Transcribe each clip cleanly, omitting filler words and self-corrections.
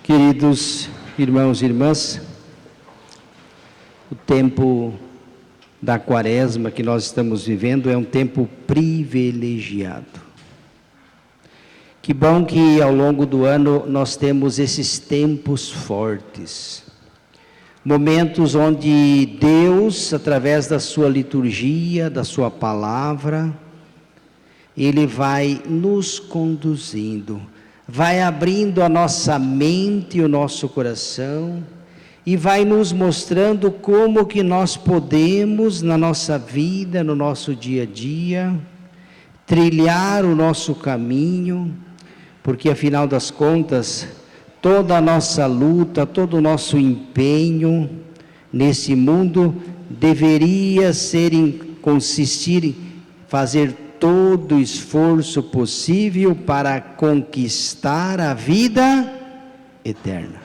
Queridos irmãos e irmãs, o tempo da Quaresma que nós estamos vivendo é um tempo privilegiado. Que bom que ao longo do ano nós temos esses tempos fortes, momentos onde Deus, através da sua liturgia, da sua palavra, Ele vai nos conduzindo, vai abrindo a nossa mente e o nosso coração e vai nos mostrando como que nós podemos, na nossa vida, no nosso dia a dia, trilhar o nosso caminho, porque afinal das contas, toda a nossa luta, todo o nosso empenho nesse mundo deveria consistir em fazer todo o esforço possível para conquistar a vida eterna.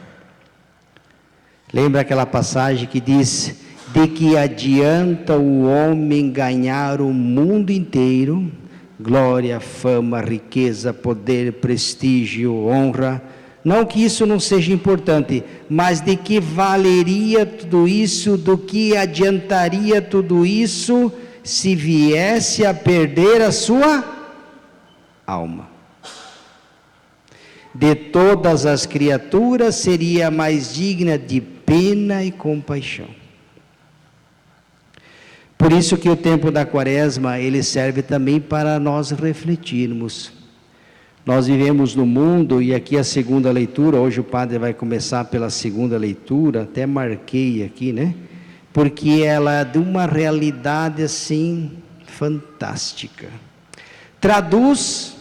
Lembra aquela passagem que diz: de que adianta o homem ganhar o mundo inteiro, glória, fama, riqueza, poder, prestígio, honra, não que isso não seja importante, mas de que valeria tudo isso, do que adiantaria tudo isso, se viesse a perder a sua alma. De todas as criaturas seria a mais digna de pena e compaixão. Por isso que o tempo da Quaresma, ele serve também para nós refletirmos. Nós vivemos no mundo, e aqui a segunda leitura, hoje o padre vai começar pela segunda leitura, até marquei aqui, né? Porque ela é de uma realidade assim fantástica. Traduz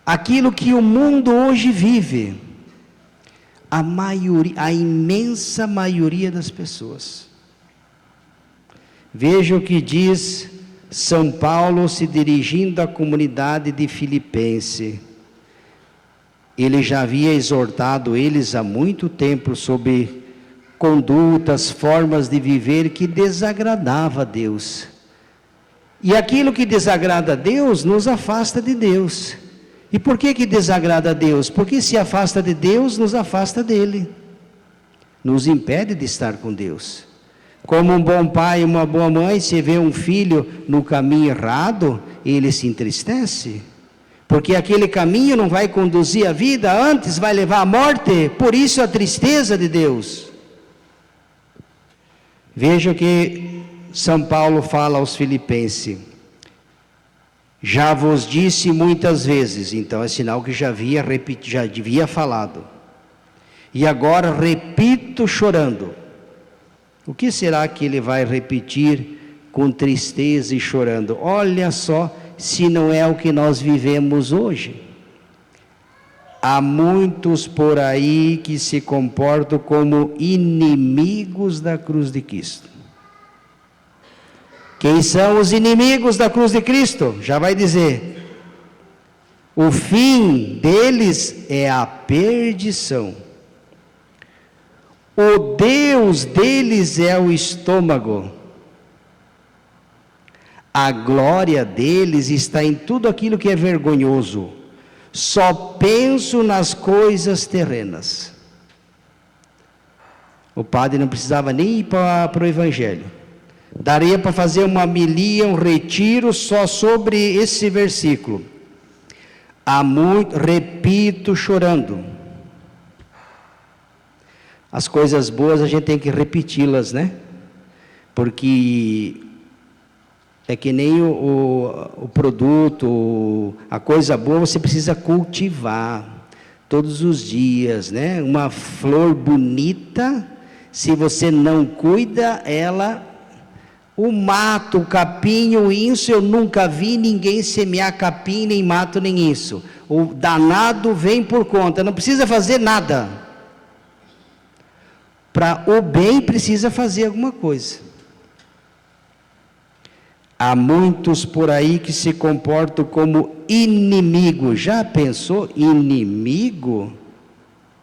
aquilo que o mundo hoje vive, a imensa maioria das pessoas. Veja o que diz São Paulo se dirigindo à comunidade de Filipense. Ele já havia exortado eles há muito tempo sobre condutas, formas de viver que desagradava a Deus. E aquilo que desagrada a Deus nos afasta de Deus. E por que desagrada a Deus? Porque se afasta de Deus, nos afasta dele. Nos impede de estar com Deus. Como um bom pai e uma boa mãe, se vê um filho no caminho errado, ele se entristece. Porque aquele caminho não vai conduzir à vida, antes vai levar à morte. Por isso a tristeza de Deus. Veja o que São Paulo fala aos Filipenses. Já vos disse muitas vezes, então é sinal que já havia falado. E agora repito chorando. O que será que ele vai repetir com tristeza e chorando? Olha só, se não é o que nós vivemos hoje. Há muitos por aí que se comportam como inimigos da cruz de Cristo. Quem são os inimigos da cruz de Cristo? Já vai dizer. O fim deles é a perdição. O Deus deles é o estômago. A glória deles está em tudo aquilo que é vergonhoso. Só penso nas coisas terrenas. O padre não precisava nem ir para o Evangelho. Daria para fazer uma homilia, um retiro só sobre esse versículo. Repito chorando. As coisas boas a gente tem que repeti-las, né? Porque é que nem o produto, a coisa boa você precisa cultivar todos os dias, né? Uma flor bonita, se você não cuida, o mato, o capim, o inso, eu nunca vi ninguém semear capim, nem mato, nem isso. O danado vem por conta, não precisa fazer nada. Para o bem precisa fazer alguma coisa. Há muitos por aí que se comportam como inimigo. Já pensou inimigo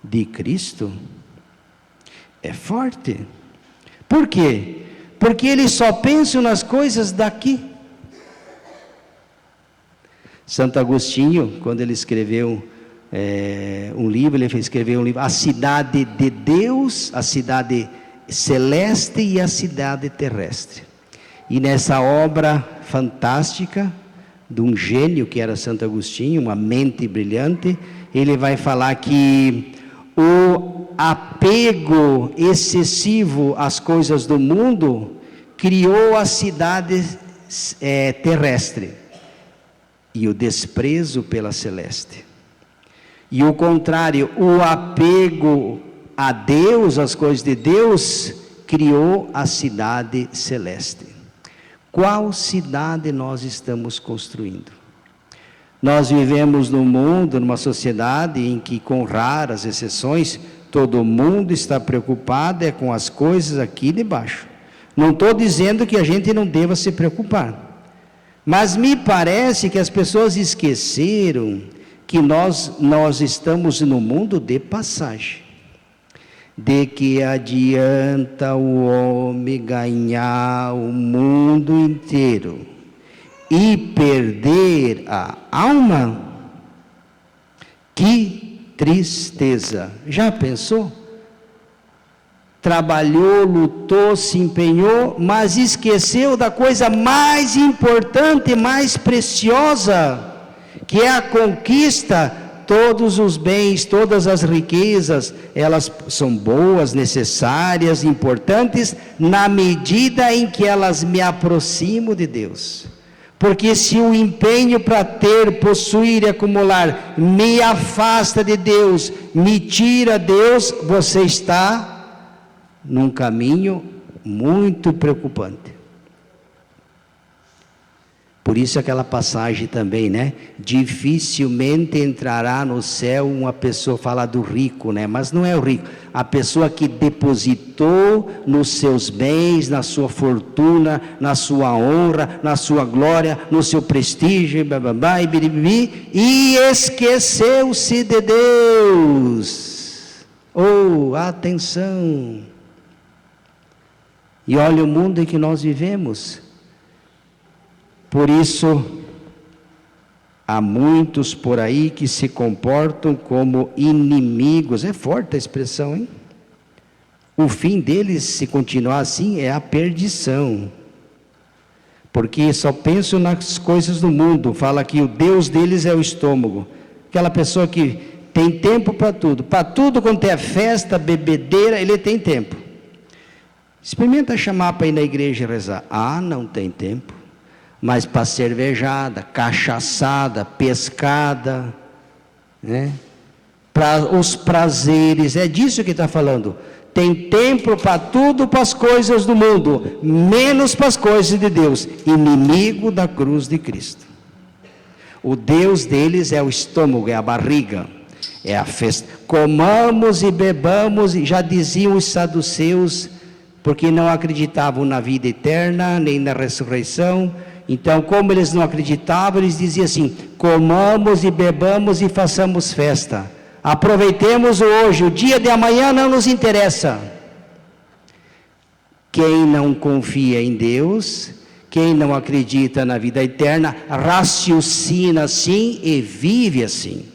de Cristo? É forte. Por quê? Porque eles só pensam nas coisas daqui. Santo Agostinho, quando ele escreveu um livro, ele escreveu um livro, A Cidade de Deus, a Cidade Celeste e a Cidade Terrestre. E nessa obra fantástica, de um gênio que era Santo Agostinho, uma mente brilhante, ele vai falar que o apego excessivo às coisas do mundo criou a cidade terrestre e o desprezo pela celeste. E o contrário, o apego a Deus, às coisas de Deus, criou a cidade celeste. Qual cidade nós estamos construindo? Nós vivemos num mundo, numa sociedade em que, com raras exceções, todo mundo está preocupado com as coisas aqui de baixo. Não estou dizendo que a gente não deva se preocupar, mas me parece que as pessoas esqueceram que nós estamos no mundo de passagem. De que adianta o homem ganhar o mundo inteiro e perder a alma? Que tristeza! Já pensou? Trabalhou, lutou, se empenhou, mas esqueceu da coisa mais importante, mais preciosa, que é a conquista. Todos os bens, todas as riquezas, elas são boas, necessárias, importantes, na medida em que elas me aproximam de Deus. Porque se o empenho para ter, possuir e acumular me afasta de Deus, me tira Deus, você está num caminho muito preocupante. Por isso aquela passagem também, né? Dificilmente entrará no céu uma pessoa, fala do rico, né? Mas não é o rico, a pessoa que depositou nos seus bens, na sua fortuna, na sua honra, na sua glória, no seu prestígio, e esqueceu-se de Deus. Oh, atenção! E olha o mundo em que nós vivemos. Por isso, há muitos por aí que se comportam como inimigos. É forte a expressão, hein? O fim deles, se continuar assim, é a perdição. Porque só pensam nas coisas do mundo. Fala que o Deus deles é o estômago. Aquela pessoa que tem tempo para tudo quanto é festa, bebedeira, ele tem tempo. Experimenta chamar para ir na igreja e rezar. Ah, não tem tempo. Mas para cervejada, cachaçada, pescada, né? Para os prazeres, é disso que está falando. Tem tempo para tudo, para as coisas do mundo, menos para as coisas de Deus. Inimigo da cruz de Cristo. O Deus deles é o estômago, é a barriga, é a festa. Comamos e bebamos, já diziam os saduceus, porque não acreditavam na vida eterna, nem na ressurreição. Então, como eles não acreditavam, eles diziam assim: comamos e bebamos e façamos festa. Aproveitemos hoje, o dia de amanhã não nos interessa. Quem não confia em Deus, quem não acredita na vida eterna, raciocina assim e vive assim.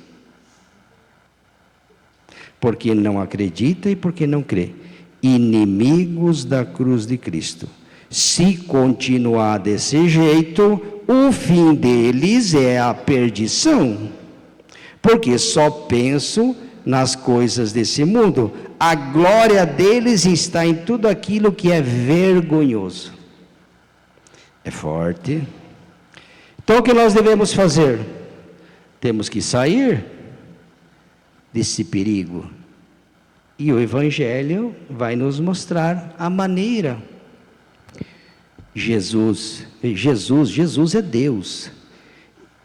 Porque não acredita e porque não crê. Inimigos da cruz de Cristo. Se continuar desse jeito, o fim deles é a perdição, porque só pensam nas coisas desse mundo. A glória deles está em tudo aquilo que é vergonhoso. É forte. Então o que nós devemos fazer? Temos que sair desse perigo. E o Evangelho vai nos mostrar a maneira. Jesus é Deus.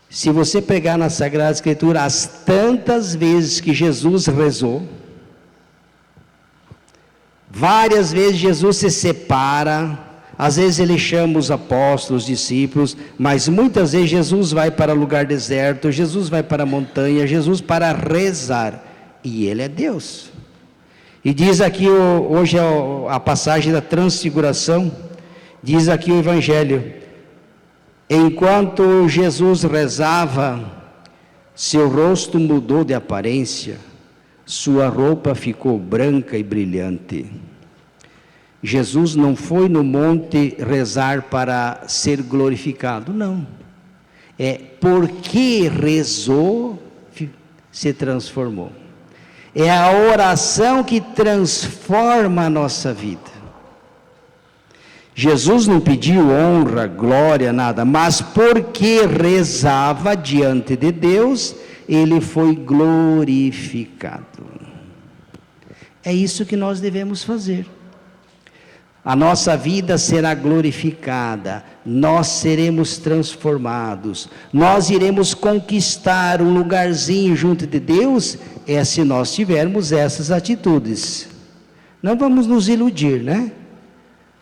Se você pegar na Sagrada Escritura, as tantas vezes que Jesus rezou, várias vezes Jesus se separa, às vezes ele chama os apóstolos, os discípulos, mas muitas vezes Jesus vai para lugar deserto, Jesus vai para a montanha, Jesus para rezar, e ele é Deus. E diz aqui, hoje é a passagem da transfiguração, diz aqui o Evangelho: enquanto Jesus rezava, Seu rosto mudou de aparência, sua roupa ficou branca e brilhante. Jesus não foi no monte rezar para ser glorificado, não. É porque rezou, se transformou. É a oração que transforma a nossa vida. Jesus não pediu honra, glória, nada, mas porque rezava diante de Deus, ele foi glorificado. É isso que nós devemos fazer. A nossa vida será glorificada, nós seremos transformados, nós iremos conquistar um lugarzinho junto de Deus, se nós tivermos essas atitudes. Não vamos nos iludir, né?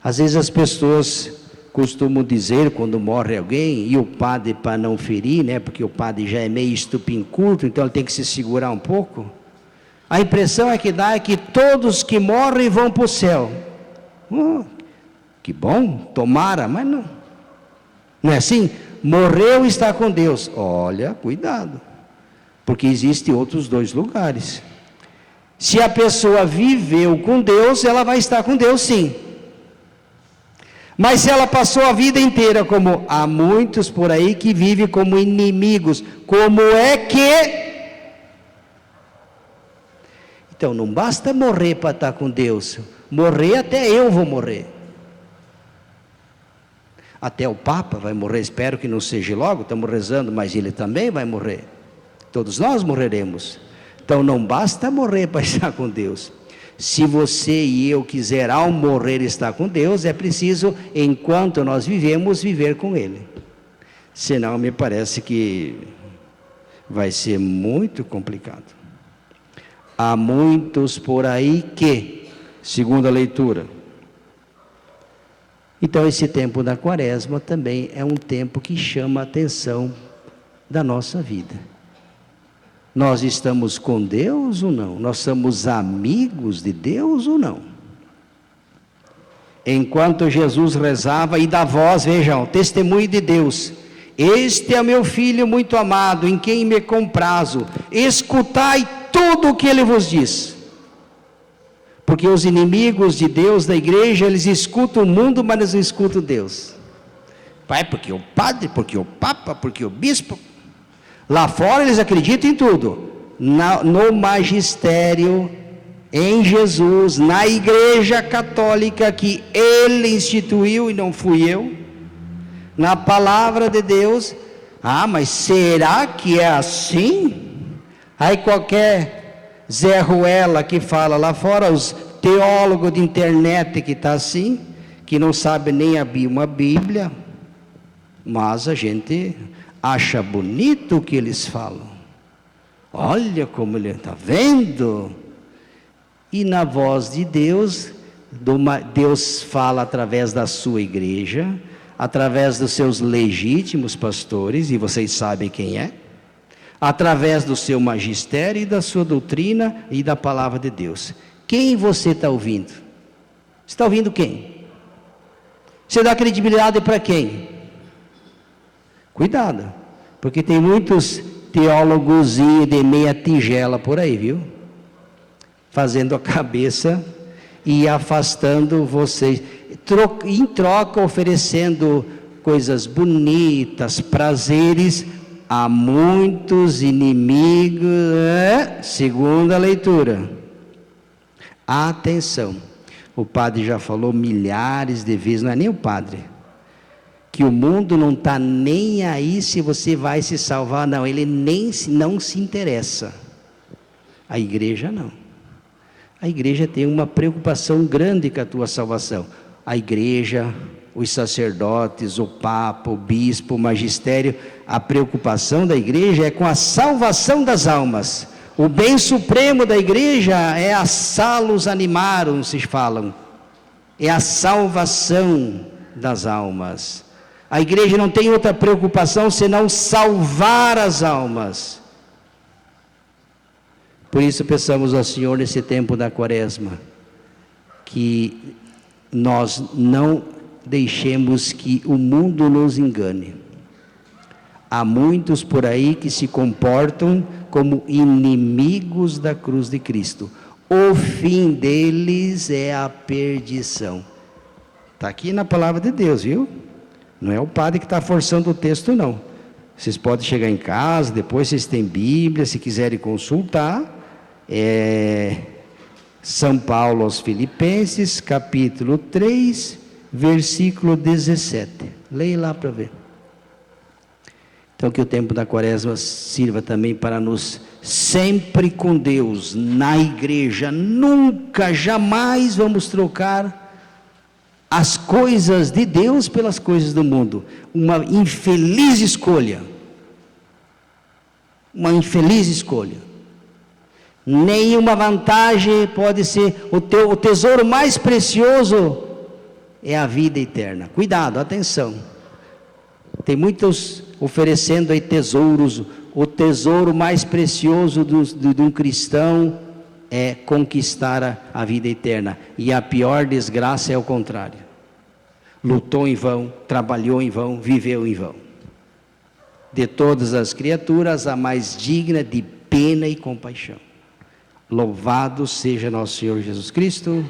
Às vezes as pessoas costumam dizer, quando morre alguém, e o padre para não ferir, né? Porque o padre já é meio estupim-curto, então ele tem que se segurar um pouco. A impressão é que dá é que todos que morrem vão para o céu. Que bom, tomara, mas não. Não é assim? Morreu e está com Deus. Olha, cuidado, porque existem outros dois lugares. Se a pessoa viveu com Deus, ela vai estar com Deus sim. Mas se ela passou a vida inteira como há muitos por aí que vivem como inimigos, como é que... Então não basta morrer para estar com Deus. Morrer, até eu vou morrer. Até o Papa vai morrer, espero que não seja logo, estamos rezando, mas ele também vai morrer. Todos nós morreremos. Então não basta morrer para estar com Deus. Se você e eu quiser ao morrer estar com Deus, é preciso, enquanto nós vivemos, viver com Ele. Senão me parece que vai ser muito complicado. Há muitos por aí que, segundo a leitura. Então esse tempo da quaresma também é um tempo que chama a atenção da nossa vida. Nós estamos com Deus ou não? Nós somos amigos de Deus ou não? Enquanto Jesus rezava e da voz, vejam, testemunho de Deus. Este é meu filho muito amado, em quem me comprazo. Escutai tudo o que ele vos diz. Porque os inimigos de Deus, da igreja, eles escutam o mundo, mas eles não escutam Deus. Pai, porque o padre, porque o papa, porque o bispo. Lá fora eles acreditam em tudo. No magistério, em Jesus, na igreja católica que ele instituiu e não fui eu. Na palavra de Deus. Mas será que é assim? Aí qualquer Zé Ruela que fala lá fora, os teólogos de internet que está assim, que não sabe nem abrir uma Bíblia, mas a gente acha bonito o que eles falam. Olha como ele está vendo. E na voz de Deus, Deus fala através da sua igreja, através dos seus legítimos pastores, e vocês sabem quem é, através do seu magistério e da sua doutrina e da palavra de Deus. Quem você está ouvindo? Você está ouvindo quem? Você dá credibilidade para quem? Cuidado, porque tem muitos teólogos de meia tigela por aí, viu? Fazendo a cabeça e afastando vocês, em troca oferecendo coisas bonitas, prazeres, a muitos inimigos, segundo a leitura. Atenção, o padre já falou milhares de vezes, não é nem o padre, que o mundo não está nem aí se você vai se salvar, não, ele não se interessa. A igreja não. A igreja tem uma preocupação grande com a tua salvação. A igreja, os sacerdotes, o papa, o bispo, o magistério, a preocupação da igreja é com a salvação das almas. O bem supremo da igreja é a salus animarum, se falam. É a salvação das almas. A igreja não tem outra preocupação senão salvar as almas. Por isso peçamos ao Senhor nesse tempo da quaresma, que nós não deixemos que o mundo nos engane. Há muitos por aí que se comportam como inimigos da cruz de Cristo. O fim deles é a perdição. Está aqui na palavra de Deus, viu? Não é o padre que está forçando o texto, não. Vocês podem chegar em casa, depois vocês têm Bíblia, se quiserem consultar. São Paulo aos Filipenses, capítulo 3, versículo 17. Leia lá para ver. Então que o tempo da quaresma sirva também para nos sempre com Deus, na igreja. Nunca, jamais vamos trocar as coisas de Deus pelas coisas do mundo. Uma infeliz escolha. Uma infeliz escolha. Nenhuma vantagem pode ser. O tesouro mais precioso é a vida eterna. Cuidado, atenção. Tem muitos oferecendo aí tesouros. O tesouro mais precioso de um cristão é conquistar a vida eterna. E a pior desgraça é o contrário. Lutou em vão, trabalhou em vão, viveu em vão. De todas as criaturas, a mais digna de pena e compaixão. Louvado seja nosso Senhor Jesus Cristo.